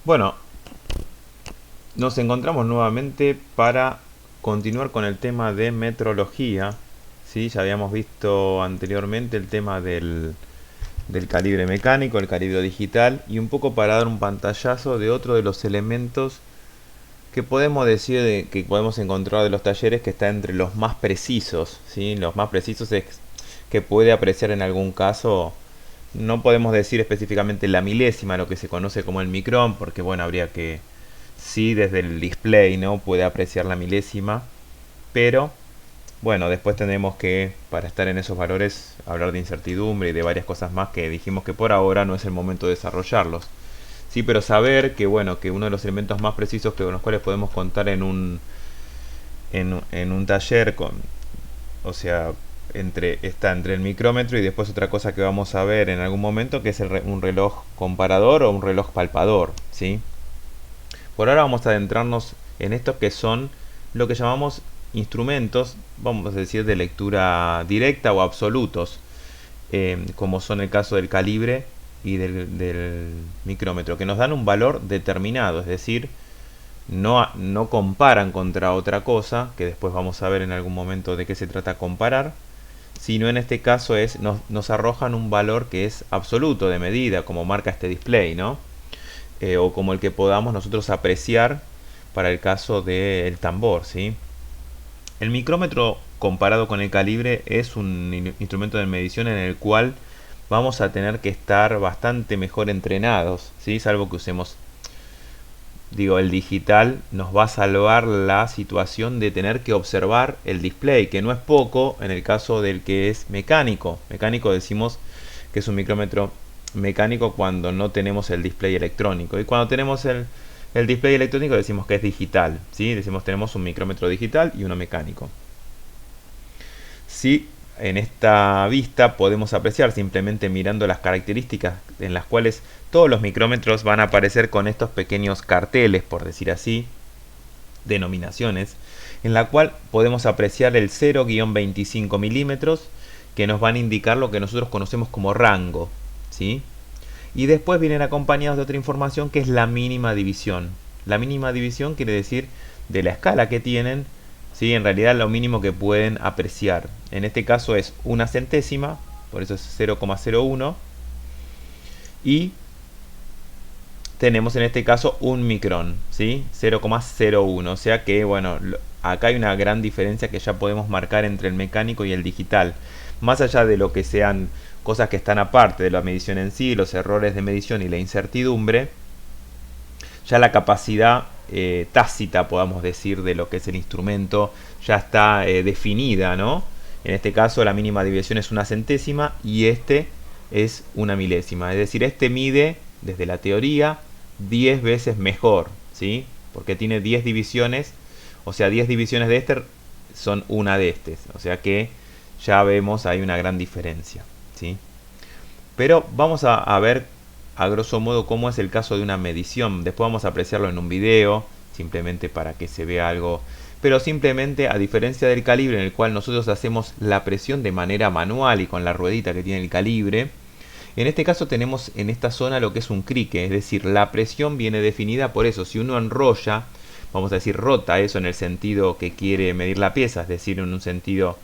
Bueno, nos encontramos nuevamente para continuar con el tema de metrología. ¿Sí? Ya habíamos visto anteriormente el tema del calibre mecánico, el calibre digital y un poco para dar un pantallazo de otro de los elementos que podemos decir que podemos encontrar de los talleres que está entre los más precisos. ¿Sí? Los más precisos es que puede apreciar en algún caso. No podemos decir específicamente la milésima, lo que se conoce como el micrón, porque bueno, habría que, sí, desde el display, ¿no? Puede apreciar la milésima, pero bueno, después tendremos que, para estar en esos valores, hablar de incertidumbre y de varias cosas más que dijimos que por ahora no es el momento de desarrollarlos. Sí, pero saber que bueno, que uno de los elementos más precisos con los cuales podemos contar en un taller con, o sea, está entre el micrómetro y después otra cosa que vamos a ver en algún momento que es un reloj comparador o un reloj palpador, ¿sí? Por ahora vamos a adentrarnos en estos que son lo que llamamos instrumentos, vamos a decir, de lectura directa o absolutos, como son el caso del calibre y del micrómetro, que nos dan un valor determinado, es decir, no comparan contra otra cosa, que después vamos a ver en algún momento de qué se trata comparar, sino en este caso nos arrojan un valor que es absoluto de medida, como marca este display, ¿no? O como el que podamos nosotros apreciar para el caso del tambor, ¿sí? El micrómetro comparado con el calibre es un instrumento de medición en el cual vamos a tener que estar bastante mejor entrenados, ¿sí? Salvo que usemos, digo, el digital nos va a salvar la situación de tener que observar el display, que no es poco en el caso del que es mecánico. Mecánico decimos que es un micrómetro mecánico cuando no tenemos el display electrónico. Y cuando tenemos el display electrónico decimos que es digital, ¿sí? Decimos tenemos un micrómetro digital y uno mecánico. Si en esta vista podemos apreciar simplemente mirando las características en las cuales todos los micrómetros van a aparecer con estos pequeños carteles, por decir así, denominaciones, en la cual podemos apreciar el 0-25 milímetros que nos van a indicar lo que nosotros conocemos como rango, ¿sí? Y después vienen acompañados de otra información que es la mínima división. La mínima división quiere decir de la escala que tienen, ¿sí? En realidad lo mínimo que pueden apreciar. En este caso es una centésima, por eso es 0,01. Y tenemos en este caso un micrón, ¿sí? 0,01. O sea que, bueno, acá hay una gran diferencia que ya podemos marcar entre el mecánico y el digital. Más allá de lo que sean cosas que están aparte de la medición en sí, los errores de medición y la incertidumbre, ya la capacidad tácita, podamos decir, de lo que es el instrumento ya está definida, ¿no? En este caso la mínima división es una centésima y este es una milésima. Es decir, este mide desde la teoría 10 veces mejor, ¿sí? Porque tiene 10 divisiones, o sea, 10 divisiones de este son una de este. O sea que ya vemos ahí una gran diferencia, ¿sí? Pero vamos a ver a grosso modo cómo es el caso de una medición. Después vamos a apreciarlo en un video, simplemente para que se vea algo. Pero simplemente, a diferencia del calibre, en el cual nosotros hacemos la presión de manera manual y con la ruedita que tiene el calibre, en este caso tenemos en esta zona lo que es un crique, es decir, la presión viene definida por eso. Si uno enrolla, vamos a decir rota eso en el sentido que quiere medir la pieza, es decir, en un sentido,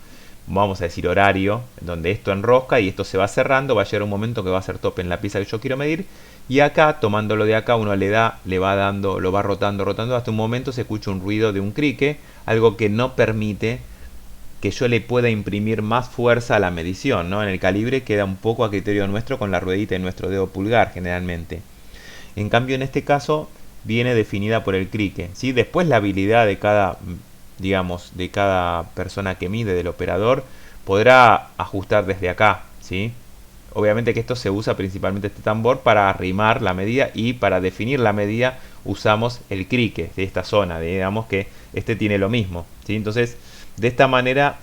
vamos a decir horario, donde esto enrosca y esto se va cerrando, va a llegar un momento que va a ser tope en la pieza que yo quiero medir, y acá, tomándolo de acá, uno le va dando, lo va rotando, rotando, hasta un momento se escucha un ruido de un crique, algo que no permite que yo le pueda imprimir más fuerza a la medición, ¿no? En el calibre queda un poco a criterio nuestro con la ruedita y nuestro dedo pulgar generalmente. En cambio, en este caso viene definida por el crique, ¿sí? Después la habilidad de cada, digamos, de cada persona que mide, del operador, podrá ajustar desde acá, ¿sí? Obviamente que esto se usa principalmente este tambor para arrimar la medida, y para definir la medida usamos el crique de esta zona, digamos que este tiene lo mismo, ¿sí? Entonces, de esta manera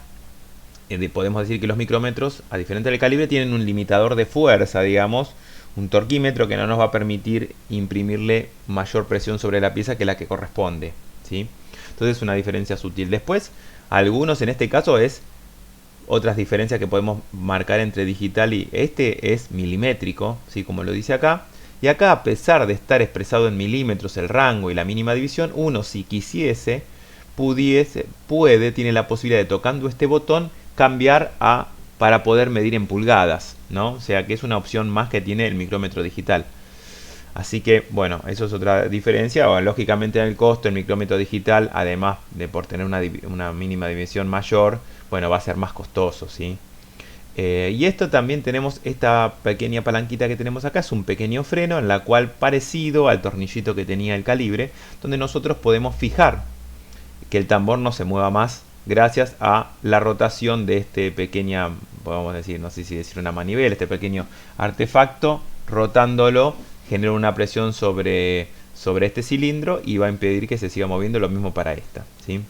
podemos decir que los micrómetros, a diferencia del calibre, tienen un limitador de fuerza, digamos, un torquímetro que no nos va a permitir imprimirle mayor presión sobre la pieza que la que corresponde, ¿sí? Entonces, una diferencia sutil. Después, algunos, en este caso, es otras diferencias que podemos marcar entre digital y este es milimétrico, ¿sí? Como lo dice acá, Y acá, a pesar de estar expresado en milímetros el rango y la mínima división, uno, si quisiese, tiene la posibilidad de, tocando este botón, cambiar para poder medir en pulgadas, ¿no? O sea que es una opción más que tiene el micrómetro digital. Así que, bueno, eso es otra diferencia. Bueno, lógicamente en el costo, el micrómetro digital, además de por tener una mínima división mayor, bueno, va a ser más costoso, ¿sí? Y esto también tenemos, esta pequeña palanquita que tenemos acá, es un pequeño freno en la cual, parecido al tornillito que tenía el calibre, donde nosotros podemos fijar que el tambor no se mueva más gracias a la rotación de este pequeña, podemos decir, no sé si decir una manivela, este pequeño artefacto, rotándolo genera una presión sobre este cilindro y va a impedir que se siga moviendo. Lo mismo para esta, ¿sí?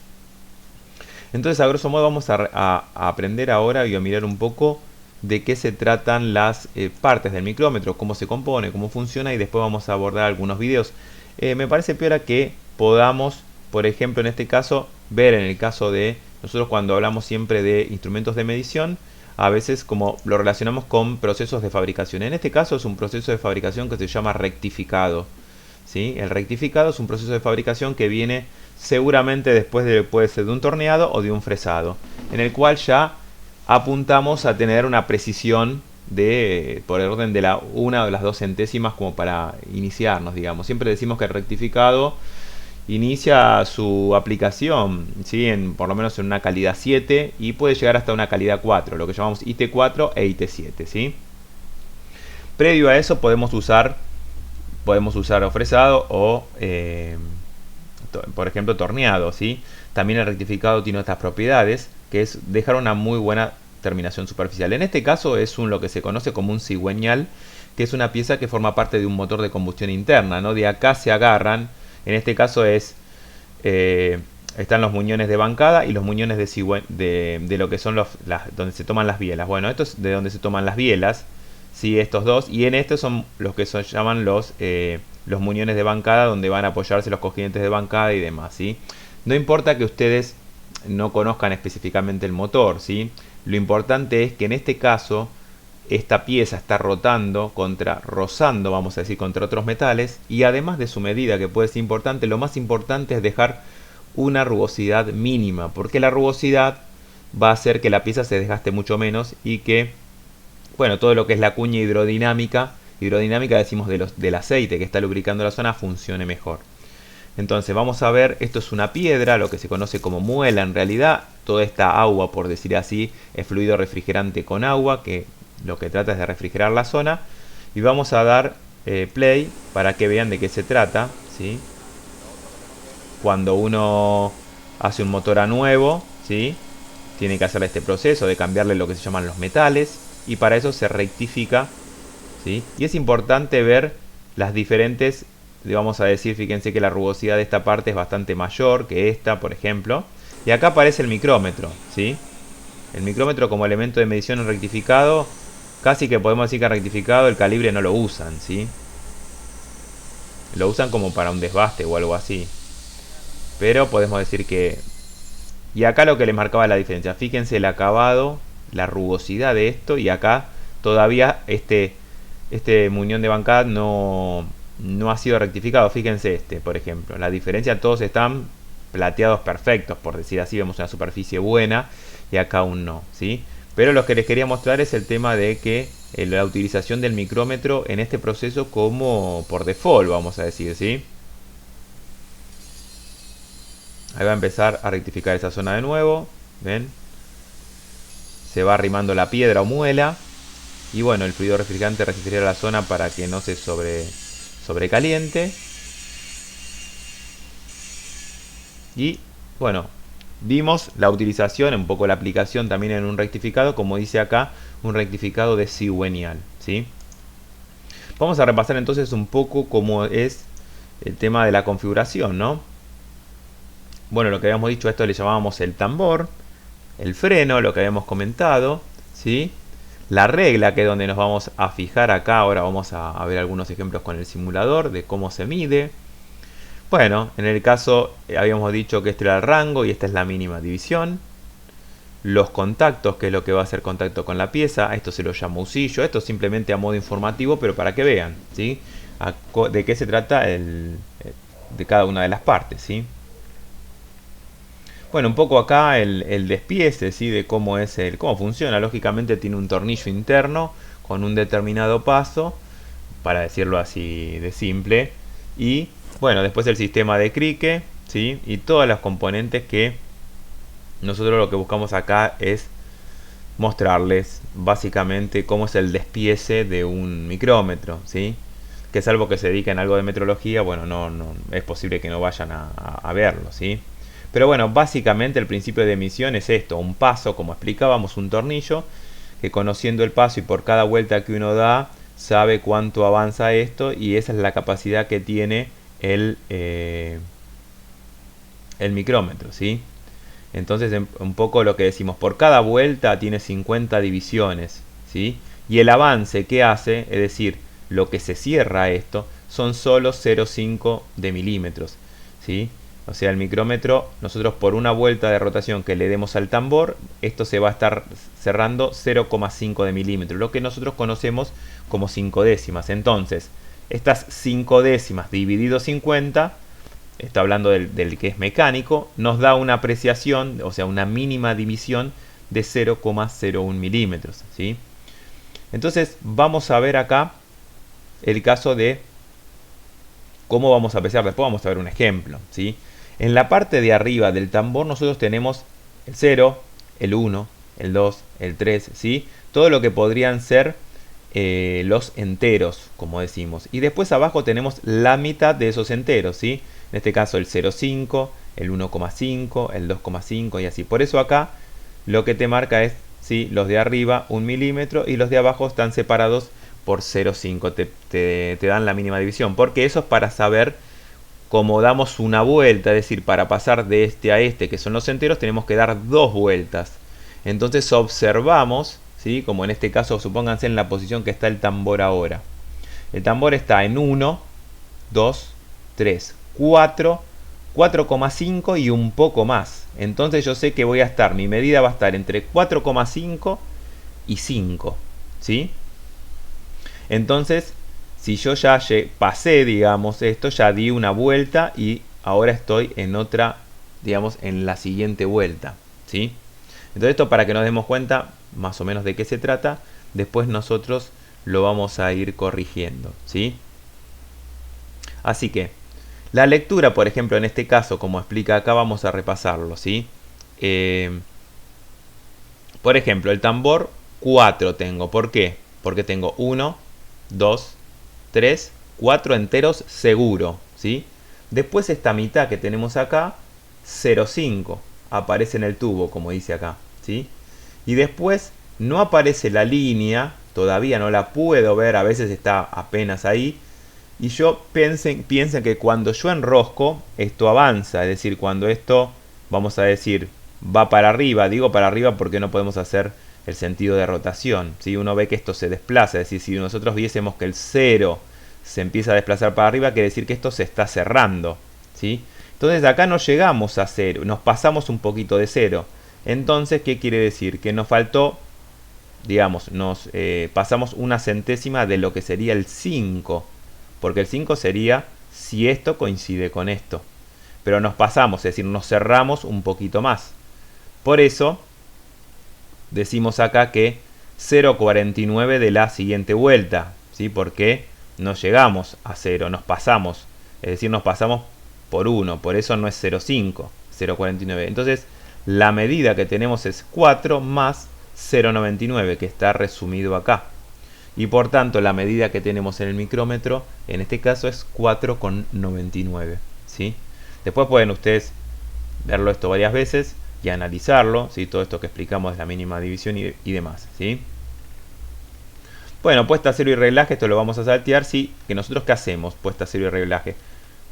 Entonces, a grosso modo, vamos a aprender ahora y a mirar un poco de qué se tratan las partes del micrómetro, cómo se compone, cómo funciona, y después vamos a abordar algunos videos. Me parece peor que podamos, por ejemplo, en este caso, ver en el caso de nosotros cuando hablamos siempre de instrumentos de medición, a veces como lo relacionamos con procesos de fabricación. En este caso es un proceso de fabricación que se llama rectificado, ¿sí? El rectificado es un proceso de fabricación que viene seguramente después puede ser de un torneado o de un fresado, en el cual ya apuntamos a tener una precisión por el orden de la 1 o las 2 centésimas como para iniciarnos, digamos. Siempre decimos que el rectificado inicia su aplicación, ¿sí? Por lo menos en una calidad 7 y puede llegar hasta una calidad 4, lo que llamamos IT4 e IT7, ¿sí? Previo a eso podemos usar fresado o por ejemplo torneado, ¿sí? También el rectificado tiene otras propiedades, que es dejar una muy buena terminación superficial. En este caso es lo que se conoce como un cigüeñal, que es una pieza que forma parte de un motor de combustión interna, ¿no? De acá se agarran. En este caso están los muñones de bancada y los muñones de lo que son donde se toman las bielas. Bueno, esto es de donde se toman las bielas, ¿sí? Estos dos. Y en estos son los que se llaman los muñones de bancada, donde van a apoyarse los cojines de bancada y demás, ¿sí? No importa que ustedes no conozcan específicamente el motor, ¿sí? Lo importante es que en este caso esta pieza está rozando, vamos a decir, contra otros metales, y además de su medida, que puede ser importante, lo más importante es dejar una rugosidad mínima, porque la rugosidad va a hacer que la pieza se desgaste mucho menos y que, bueno, todo lo que es la cuña hidrodinámica decimos del aceite que está lubricando la zona, funcione mejor. Entonces vamos a ver, esto es una piedra, lo que se conoce como muela en realidad. Toda esta agua, por decir así, es fluido refrigerante con agua, que lo que trata es de refrigerar la zona. Y vamos a dar play para que vean de qué se trata, ¿sí? Cuando uno hace un motor a nuevo, ¿sí? Tiene que hacer este proceso de cambiarle lo que se llaman los metales, y para eso se rectifica, ¿sí? Y es importante ver las diferentes, vamos a decir, fíjense que la rugosidad de esta parte es bastante mayor que esta, por ejemplo. Y acá aparece el micrómetro, ¿sí? El micrómetro como elemento de medición en rectificado, casi que podemos decir que en rectificado el calibre no lo usan, ¿sí? Lo usan como para un desbaste o algo así. Pero podemos decir que... Y acá lo que le marcaba la diferencia, fíjense el acabado, la rugosidad de esto, y acá todavía este muñón de bancada no ha sido rectificado. Fíjense por ejemplo, la diferencia, todos están plateados perfectos, por decir así, vemos una superficie buena y acá aún no, ¿sí? Pero lo que les quería mostrar es el tema de que la utilización del micrómetro en este proceso como por default, vamos a decir, ¿sí? Ahí va a empezar a rectificar esa zona de nuevo, ¿ven? Se va arrimando la piedra o muela. Y bueno, el fluido refrigerante refrigera la zona para que no se sobrecaliente. Y bueno, vimos la utilización, un poco la aplicación también en un rectificado, como dice acá, un rectificado de cigüeñal, ¿sí? Vamos a repasar entonces un poco cómo es el tema de la configuración, ¿no? Bueno, lo que habíamos dicho, a esto le llamábamos el tambor, el freno, lo que habíamos comentado, ¿sí? La regla, que es donde nos vamos a fijar acá. Ahora vamos a ver algunos ejemplos con el simulador de cómo se mide. Bueno, en el caso habíamos dicho que este era el rango y esta es la mínima división. Los contactos, que es lo que va a hacer contacto con la pieza, a esto se lo llama usillo. Esto simplemente a modo informativo, pero para que vean, ¿sí? de qué se trata de cada una de las partes, ¿sí? Bueno, un poco acá el despiece, ¿sí? De cómo funciona. Lógicamente tiene un tornillo interno con un determinado paso, para decirlo así de simple. Y bueno, después el sistema de crique, ¿sí? Y todas las componentes que nosotros lo que buscamos acá es mostrarles básicamente cómo es el despiece de un micrómetro, ¿sí? Que salvo que se dediquen a algo de metrología, bueno, no es posible que no vayan a verlo, ¿sí? Pero bueno, básicamente el principio de emisión es esto, un paso, como explicábamos, un tornillo, que conociendo el paso y por cada vuelta que uno da, sabe cuánto avanza esto, y esa es la capacidad que tiene el micrómetro, ¿sí? Entonces, un poco lo que decimos, por cada vuelta tiene 50 divisiones, ¿sí? Y el avance que hace, es decir, lo que se cierra esto, son solo 0,5 de milímetros, ¿sí? O sea, el micrómetro, nosotros por una vuelta de rotación que le demos al tambor, esto se va a estar cerrando 0,5 de milímetros, lo que nosotros conocemos como 5 décimas. Entonces, estas 5 décimas dividido 50, está hablando del que es mecánico, nos da una apreciación, o sea, una mínima división de 0,01 milímetros, ¿sí? Entonces, vamos a ver acá el caso de cómo vamos a apreciar. Después vamos a ver un ejemplo, ¿sí? En la parte de arriba del tambor nosotros tenemos el 0, el 1, el 2, el 3, ¿sí? Todo lo que podrían ser los enteros, como decimos. Y después abajo tenemos la mitad de esos enteros, ¿sí? En este caso el 0,5, el 1,5, el 2,5 y así. Por eso acá lo que te marca es, ¿sí? Los de arriba 1 milímetro y los de abajo están separados por 0,5. Te dan la mínima división. Porque eso es para saber cómo damos una vuelta. Es decir, para pasar de este a este, que son los enteros, tenemos que dar dos vueltas. Entonces observamos, ¿sí? Como en este caso, supónganse en la posición que está el tambor ahora. El tambor está en 1, 2, 3, 4, 4,5 y un poco más. Entonces yo sé que voy a estar, mi medida va a estar entre 4,5 y 5, ¿sí? Entonces, si yo ya pasé, digamos, esto, ya di una vuelta y ahora estoy en otra, digamos, en la siguiente vuelta, ¿sí? Entonces esto para que nos demos cuenta más o menos de qué se trata, después nosotros lo vamos a ir corrigiendo, ¿sí? Así que la lectura, por ejemplo, en este caso, como explica acá, vamos a repasarlo, ¿sí? Por ejemplo, el tambor 4 tengo. ¿Por qué? Porque tengo 1, 2, 3, 4 enteros seguro, ¿sí? Después esta mitad que tenemos acá, 0,5, aparece en el tubo, como dice acá, ¿sí? Y después no aparece la línea, todavía no la puedo ver, a veces está apenas ahí. Y yo piensen que cuando yo enrosco, esto avanza, es decir, cuando esto, vamos a decir, va para arriba, digo para arriba porque no podemos hacer el sentido de rotación, ¿sí? Uno ve que esto se desplaza, es decir, si nosotros viésemos que el 0 se empieza a desplazar para arriba, quiere decir que esto se está cerrando, ¿sí? Entonces acá no llegamos a 0, nos pasamos un poquito de 0. Entonces, ¿qué quiere decir? Que nos faltó, digamos, nos pasamos una centésima de lo que sería el 5. Porque el 5 sería si esto coincide con esto. Pero nos pasamos, es decir, nos cerramos un poquito más. Por eso decimos acá que 0,49 de la siguiente vuelta, ¿sí? Porque no llegamos a 0, nos pasamos. Es decir, nos pasamos por 1, por eso no es 0,5, 0,49. Entonces, la medida que tenemos es 4 más 0,99, que está resumido acá. Y por tanto, la medida que tenemos en el micrómetro, en este caso, es 4,99, ¿sí? Después pueden ustedes verlo esto varias veces y analizarlo, ¿sí? Todo esto que explicamos de la mínima división y demás, ¿sí? Bueno, puesta a cero y reglaje, esto lo vamos a saltear, ¿sí? Que nosotros, ¿qué hacemos? Puesta a cero y reglaje.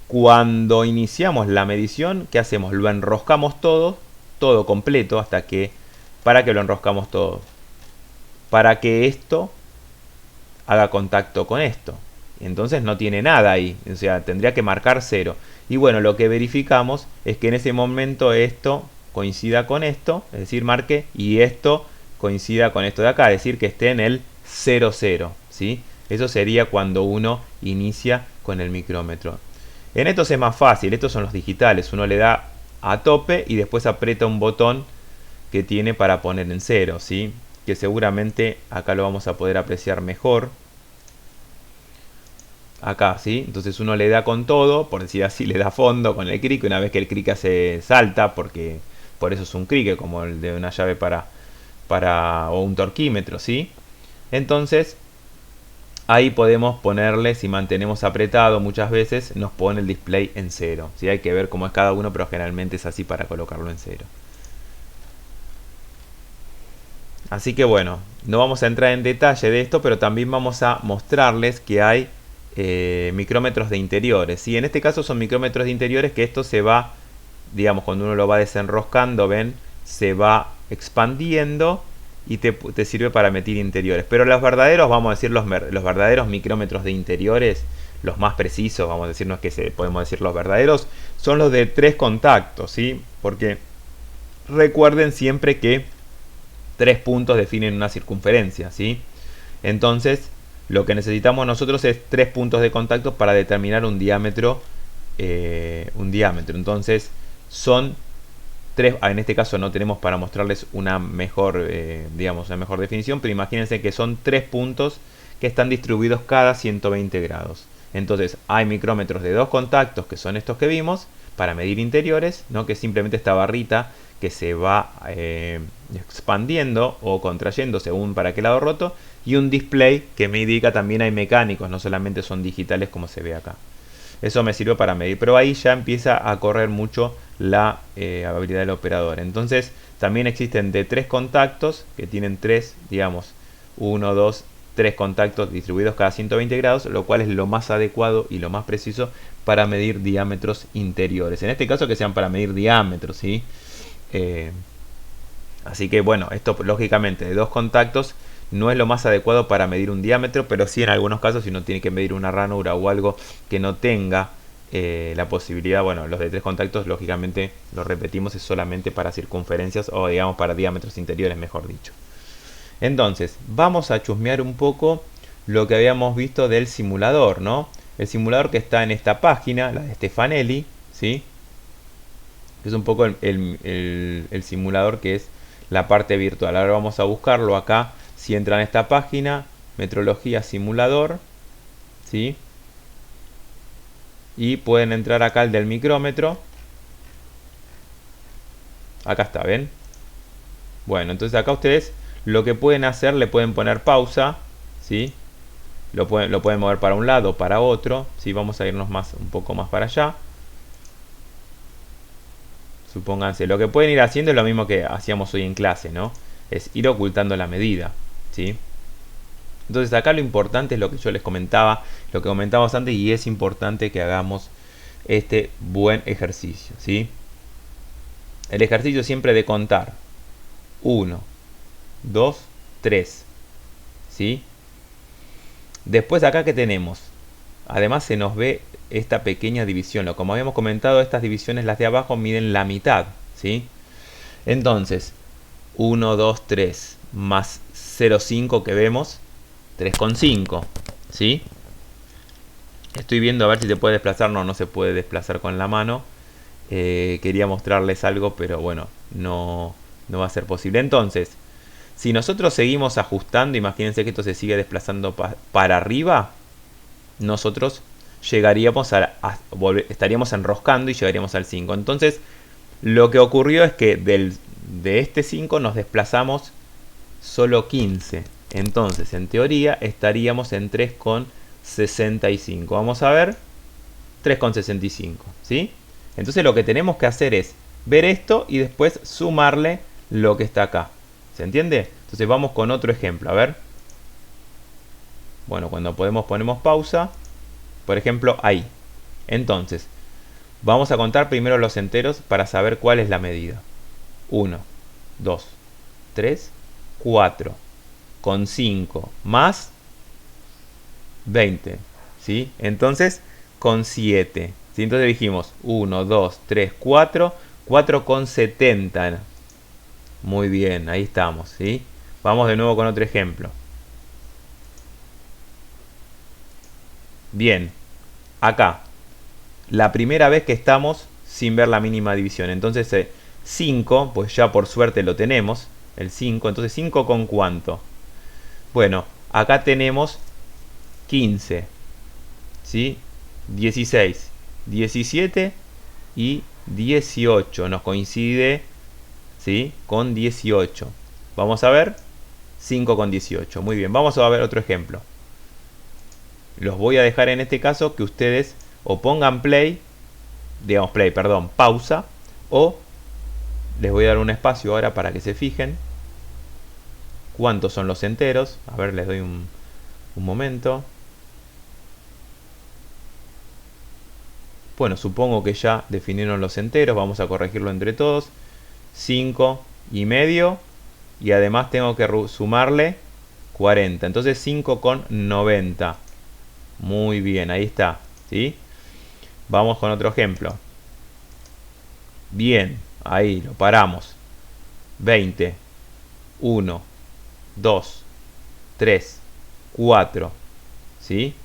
Cuando iniciamos la medición, ¿qué hacemos? Lo enroscamos todo completo, para que lo enroscamos todo. Para que esto haga contacto con esto. Entonces no tiene nada ahí, o sea, tendría que marcar 0. Y bueno, lo que verificamos es que en ese momento esto coincida con esto, es decir, marque, y esto coincida con esto de acá, es decir, que esté en el 0,0, ¿sí? Eso sería cuando uno inicia con el micrómetro. En estos es más fácil, estos son los digitales. Uno le da a tope y después aprieta un botón que tiene para poner en cero, ¿sí? Que seguramente acá lo vamos a poder apreciar mejor. Acá, ¿sí? Entonces uno le da con todo, por decir así, le da fondo con el cric. Una vez que el cric se salta, porque por eso es un cric, como el de una llave o un torquímetro, ¿sí? Entonces ahí podemos ponerle, si mantenemos apretado muchas veces, nos pone el display en cero, ¿sí? Hay que ver cómo es cada uno, pero generalmente es así para colocarlo en cero. Así que bueno, no vamos a entrar en detalle de esto, pero también vamos a mostrarles que hay micrómetros de interiores. ¿Sí? En este caso son micrómetros de interiores que esto se va, digamos, cuando uno lo va desenroscando, ven, se va expandiendo y te sirve para medir interiores. Pero los verdaderos, vamos a decir, los verdaderos micrómetros de interiores, los más precisos, vamos a decir, no es que podemos decir los verdaderos, son los de 3 contactos, ¿sí? Porque recuerden siempre que 3 puntos definen una circunferencia, ¿sí? Entonces, lo que necesitamos nosotros es 3 puntos de contacto para determinar un diámetro. Entonces, son 3. En este caso no tenemos para mostrarles una mejor, una mejor definición, pero imagínense que son 3 puntos que están distribuidos cada 120 grados. Entonces, hay micrómetros de 2 contactos, que son estos que vimos, para medir interiores, ¿no? Que es simplemente esta barrita que se va expandiendo o contrayendo según para qué lado roto, y un display que me indica también hay mecánicos, no solamente son digitales como se ve acá. Eso me sirve para medir, pero ahí ya empieza a correr mucho la habilidad del operador. Entonces también existen de 3 contactos que tienen 3, digamos, 1, 2, 3 contactos distribuidos cada 120 grados, lo cual es lo más adecuado y lo más preciso para medir diámetros interiores. En este caso que sean para medir diámetros, ¿sí? Así que bueno, esto lógicamente de 2 contactos no es lo más adecuado para medir un diámetro, pero sí en algunos casos si uno tiene que medir una ranura o algo que no tenga la posibilidad, bueno, los de 3 contactos lógicamente lo repetimos, es solamente para circunferencias o digamos para diámetros interiores, mejor dicho. Entonces, vamos a chusmear un poco lo que habíamos visto del simulador, ¿no? El simulador que está en esta página, la de Stefanelli, ¿sí? Es un poco el simulador que es la parte virtual. Ahora vamos a buscarlo acá. Si entran a esta página, metrología simulador, ¿sí? Y pueden entrar acá al del micrómetro. Acá está, ¿ven? Bueno, entonces acá ustedes lo que pueden hacer, le pueden poner pausa, ¿sí? Lo pueden mover para un lado, para otro, ¿sí? Vamos a irnos un poco más para allá. Supónganse, lo que pueden ir haciendo es lo mismo que hacíamos hoy en clase, ¿no? Es ir ocultando la medida, ¿sí? Entonces acá lo importante es lo que yo les comentaba, lo que comentábamos antes, y es importante que hagamos este buen ejercicio, ¿sí? El ejercicio siempre de contar 1, 2, 3, ¿sí? Después acá que tenemos, además se nos ve esta pequeña división. Como habíamos comentado, estas divisiones, las de abajo, miden la mitad, ¿sí? Entonces, 1, 2, 3 más 0,5 que vemos, 3,5, ¿sí? Estoy viendo a ver si se puede desplazar. No se puede desplazar con la mano. Quería mostrarles algo, pero bueno, no va a ser posible. Entonces, si nosotros seguimos ajustando, imagínense que esto se sigue desplazando para arriba, nosotros llegaríamos estaríamos enroscando y llegaríamos al 5. Entonces, lo que ocurrió es que de este 5 nos desplazamos solo 15. Entonces, en teoría, estaríamos en 3,65. Vamos a ver, 3,65, ¿sí? Entonces, lo que tenemos que hacer es ver esto y después sumarle lo que está acá. ¿Se entiende? Entonces, vamos con otro ejemplo. A ver. Bueno, cuando ponemos pausa. Por ejemplo, ahí. Entonces, vamos a contar primero los enteros para saber cuál es la medida. 1, 2, 3, 4, con 5 más 20, ¿sí? Entonces, con 7, ¿sí? Entonces dijimos 1, 2, 3, 4, 4,70. Muy bien, ahí estamos, ¿sí? Vamos de nuevo con otro ejemplo. Bien, acá, la primera vez que estamos sin ver la mínima división. Entonces 5, pues ya por suerte lo tenemos, el 5. Entonces 5 con ¿cuánto? Bueno, acá tenemos 15, ¿sí? 16, 17 y 18. Nos coincide, ¿sí?, con 18. Vamos a ver 5 con 18. Muy bien, vamos a ver otro ejemplo. Los voy a dejar en este caso que ustedes o pongan play, digamos play, perdón, pausa, o les voy a dar un espacio ahora para que se fijen cuántos son los enteros. A ver, les doy un momento. Bueno, supongo que ya definieron los enteros. Vamos a corregirlo entre todos. 5 y medio. Y además tengo que sumarle 40. Entonces 5 con 90. Muy bien, ahí está, ¿sí? Vamos con otro ejemplo. Bien, ahí lo paramos. 20, 1, 2, 3, 4, ¿sí?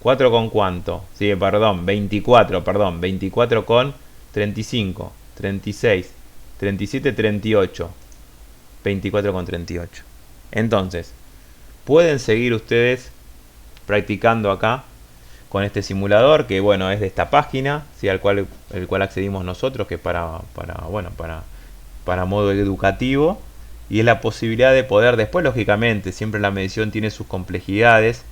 4 con ¿cuánto? Sí, perdón, 24, perdón, 24 con 35, 36, 37, 38. 24 con 38. Entonces, pueden seguir ustedes practicando acá con este simulador, que bueno, es de esta página, ¿sí?, el cual accedimos nosotros, que para modo educativo, y es la posibilidad de poder después, lógicamente, siempre la medición tiene sus complejidades,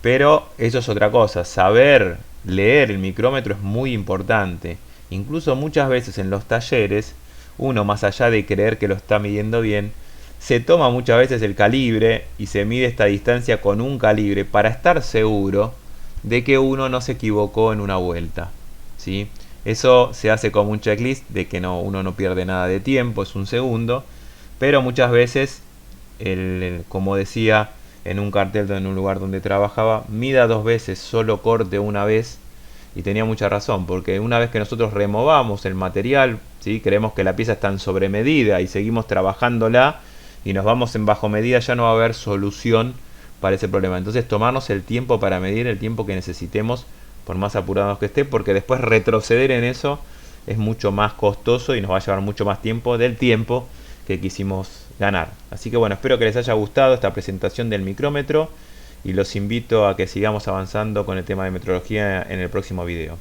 pero eso es otra cosa. Saber leer el micrómetro es muy importante. Incluso muchas veces en los talleres, uno, más allá de creer que lo está midiendo bien, se toma muchas veces el calibre y se mide esta distancia con un calibre para estar seguro de que uno no se equivocó en una vuelta, ¿sí? Eso se hace como un checklist de que uno no pierde nada de tiempo, es un segundo, pero muchas veces, como decía en un cartel en un lugar donde trabajaba, mida 2 veces, solo corte una vez, y tenía mucha razón, porque una vez que nosotros removamos el material, ¿sí?, creemos que la pieza está en sobremedida y seguimos trabajándola y nos vamos en bajo medida, ya no va a haber solución para ese problema. Entonces tomarnos el tiempo para medir el tiempo que necesitemos, por más apurados que esté, porque después retroceder en eso es mucho más costoso y nos va a llevar mucho más tiempo del tiempo que quisimos ganar. Así que bueno, espero que les haya gustado esta presentación del micrómetro y los invito a que sigamos avanzando con el tema de metrología en el próximo video.